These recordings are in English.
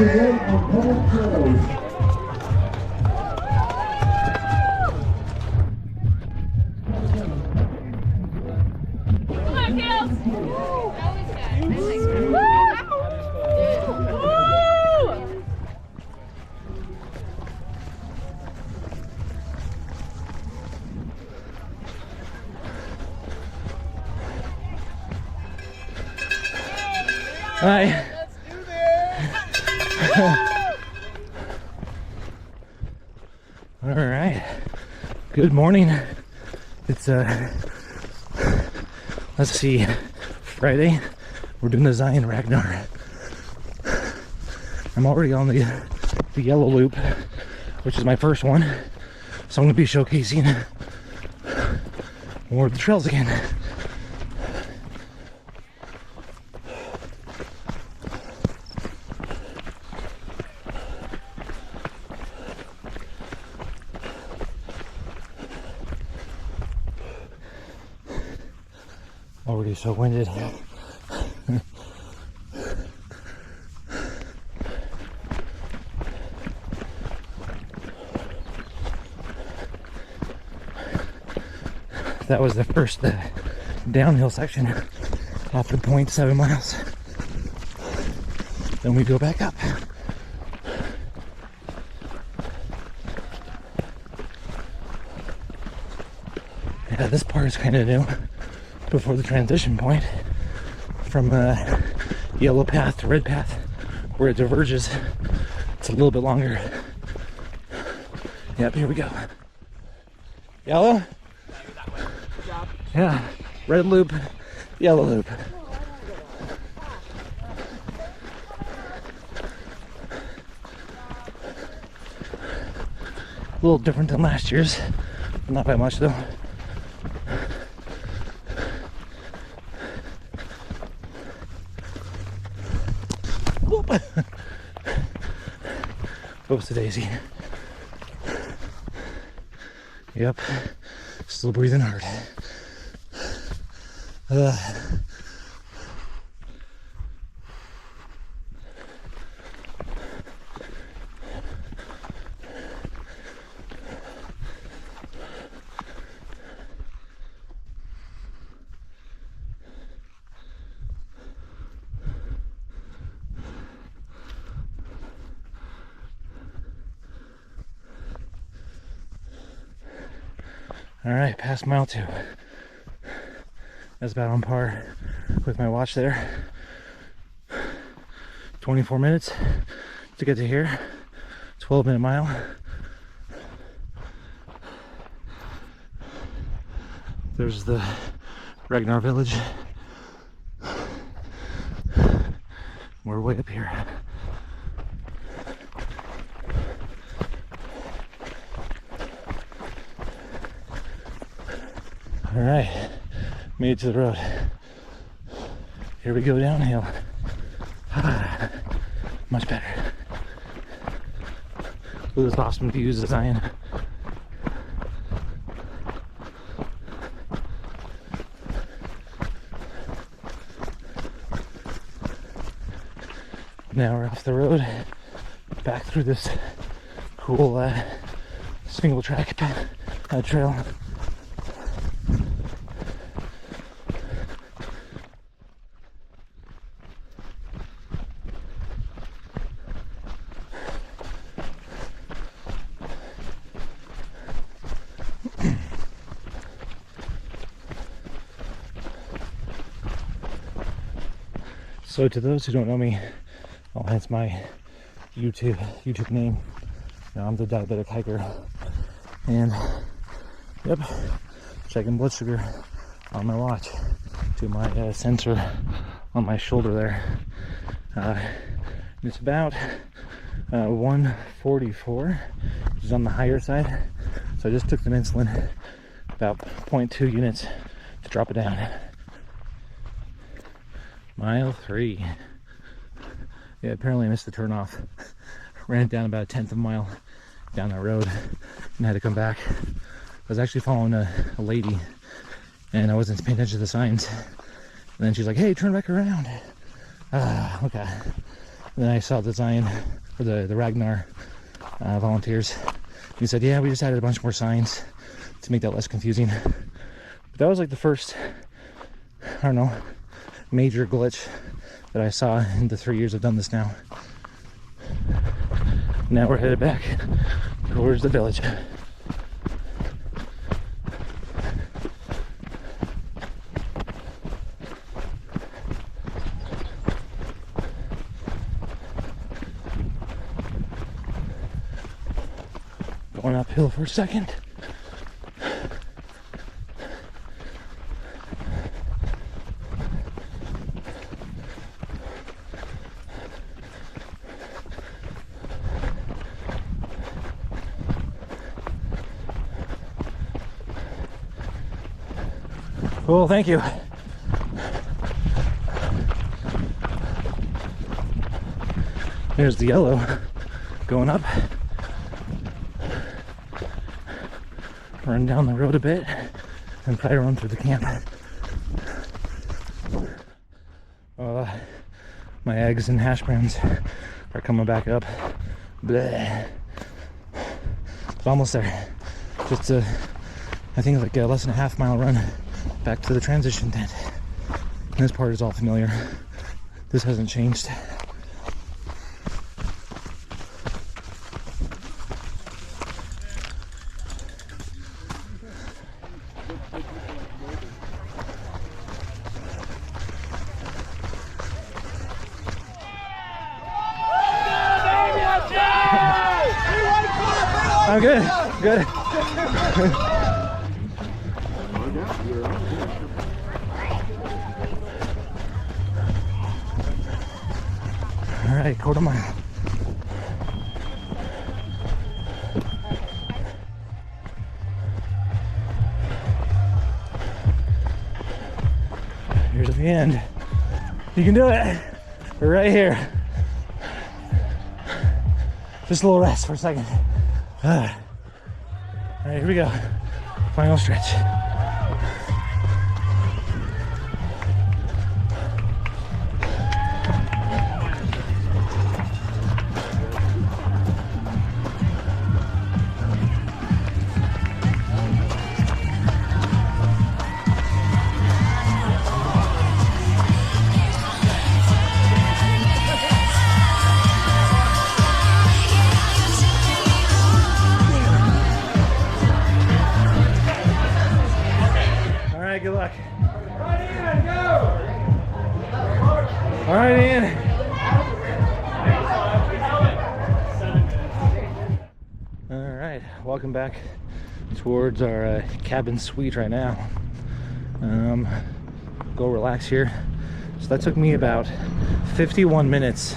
today on public trails. All right. Let's do this! All right. Good morning. It's let's see, Friday. We're doing the Zion Ragnar. I'm already on the yellow loop, which is my first one. So I'm gonna be showcasing more of the trails again. Already so winded. That was the first downhill section after 0.7 miles. Then we go back up. Yeah, this part is kind of new. Before the transition point from yellow path to red path, where it diverges, it's a little bit longer. Yep, here we go. Yellow? Yeah, red loop, yellow loop. A little different than last year's, not by much though. Oops, a daisy. Yep, still breathing hard. All right, past mile 2. That's about on par with my watch there. 24 minutes to get to here. 12-minute mile. There's the Ragnar village. We're way up here. All right, made it to the road. Here we go downhill. Much better. Look at this awesome views of Zion. Now we're off the road, back through this cool single track trail. So to those who don't know me, well, hence my YouTube name. I'm the Diabetic hiker, and yep, checking blood sugar on my watch to my sensor on my shoulder there. It's about 144, which is on the higher side. So I just took some insulin, about 0.2 units to drop it down. Mile 3. Yeah, apparently I missed the turnoff. Ran it down about 1/10 of a mile down that road and had to come back. I was actually following a lady and I wasn't paying attention to the signs. And then she's like, hey, turn back around. Okay. And then I saw the Zion, or the Ragnar volunteers. He said, yeah, we just added a bunch more signs to make that less confusing. But that was like the first, I don't know, major glitch that I saw in the 3 years I've done this now. Now we're headed back towards the village. Going uphill for a second. Cool, thank you. There's the yellow going up. Run down the road a bit and try to run through the camp. My eggs and hash browns are coming back up. Bleh. But almost there. Just I think like a less than a half-mile run back to the transition tent. And this part is all familiar. This hasn't changed. I'm good. Good. All right, quarter mile. Here's the end. You can do it. We're right here. Just a little rest for a second. All right, here we go. Final stretch. Good luck. All right, Ian. All right, welcome back towards our cabin suite right now. Go relax here. So that took me about 51 minutes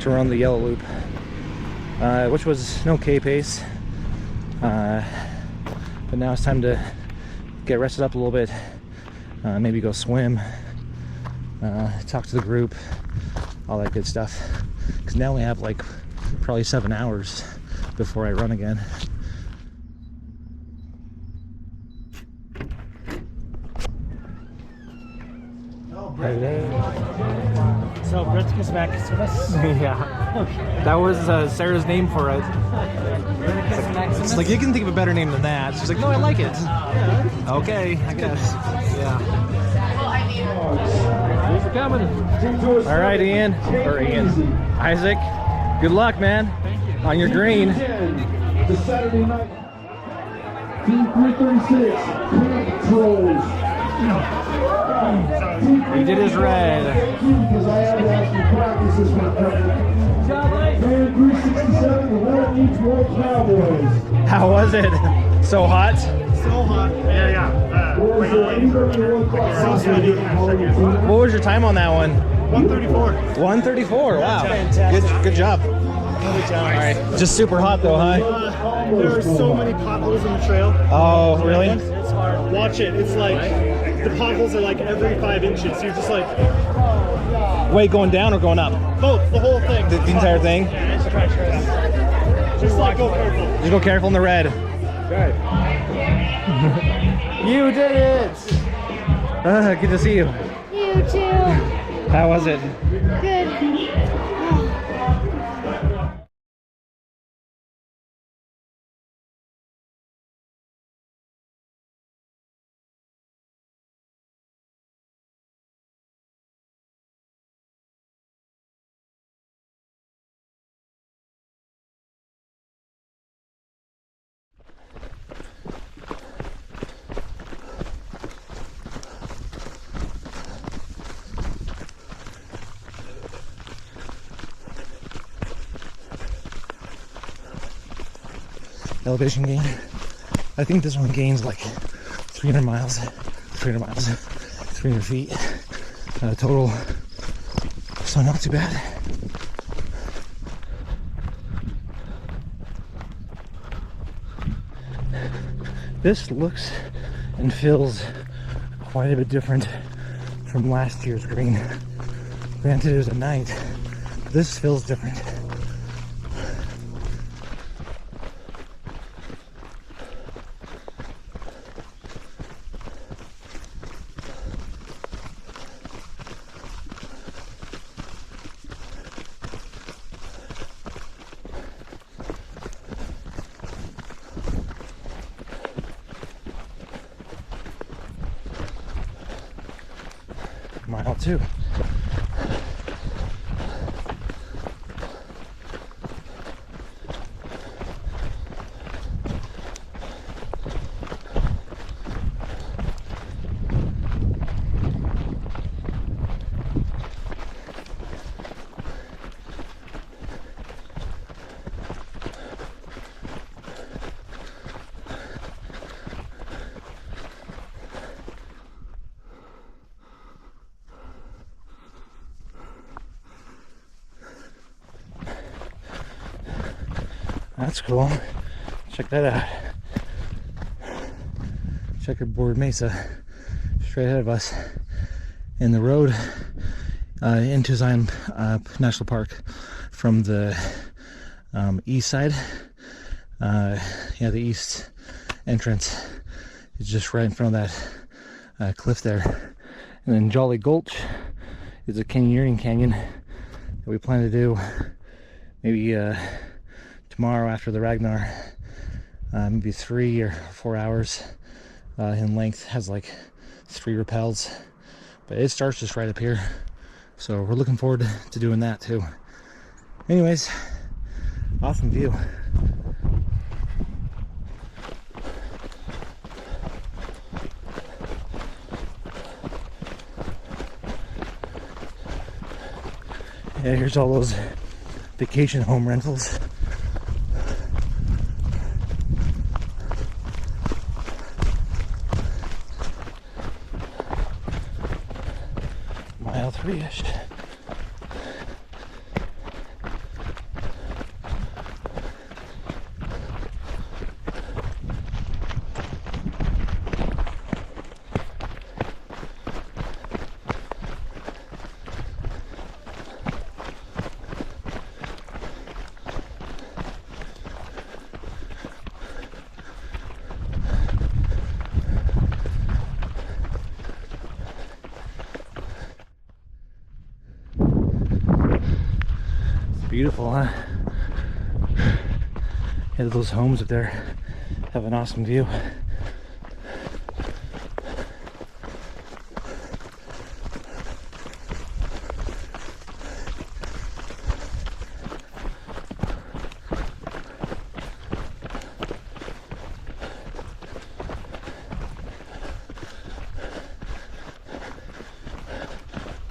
to run the yellow loop, which was an okay pace. But now it's time to get rested up a little bit, maybe go swim, talk to the group, all that good stuff. Because now we have like probably 7 hours before I run again. So Brett's back with us. Yeah, that was Sarah's name for it. It's like, you can think of a better name than that. She's like, no, I like it. Okay, I guess. Yeah. Thanks for coming. All right, Ian. Or Ian. Isaac, good luck, man. Thank you. On your green. The Saturday night. Team 336, Camp Trolls. He did his red. Because I had to actually practice this one. Man 367, the world needs more cowboys. How was it? So hot? So hot. Yeah. So sweaty. What was your time on that one? 134. 134. Wow. Fantastic. Good job. Good job. All right. Just super hot though, huh? There are so many potholes in the trail. Oh, really? It's hard. Watch it. It's like the potholes are like every 5 inches. You're just like Wait, going down or going up? both. The whole thing. The entire thing? Just like go careful. Just go careful in the red. Okay. You did it! Good to see you. You too. How was it? Good. elevation gain. I think this one gains like 300 feet total, so not too bad. This looks and feels quite a bit different from last year's green. Granted, it was at night, but this feels different. Mile 2. That's cool. Check that out. Checkerboard Mesa straight ahead of us. And the road into Zion National Park from the east side. The east entrance is just right in front of that cliff there. And then Jolly Gulch is a canyoneering canyon that we plan to do maybe tomorrow after the Ragnar. Maybe 3 or 4 hours in length. Has like 3 rappels, but it starts just right up here, so we're looking forward to doing that too. Anyways, awesome view. Yeah, here's all those vacation home rentals. Mile 3-ish. Beautiful, huh? Yeah, those homes up there have an awesome view.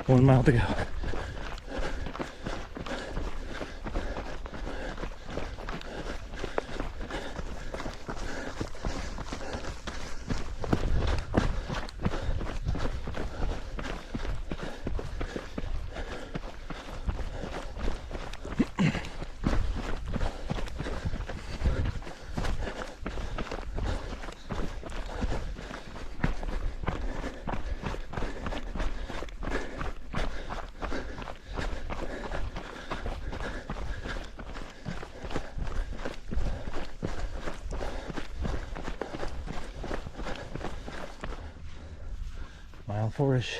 One mile to go. Mile 4-ish.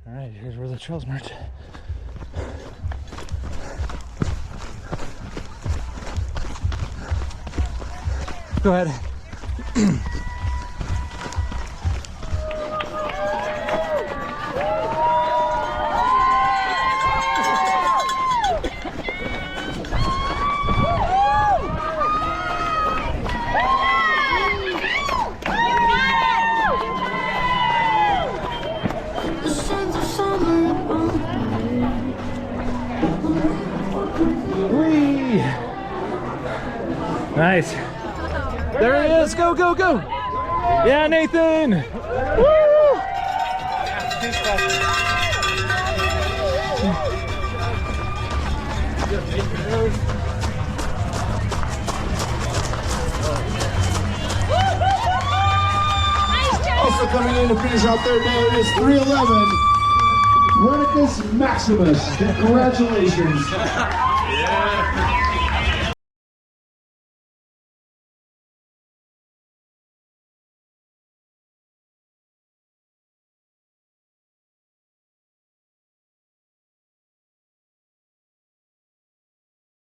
All right, here's where the trails merge. Go ahead. Nice. There he is. Go, go, go. Yeah, Nathan. Woo! Also coming in to finish out their day is 311, Renicus Maximus. Congratulations.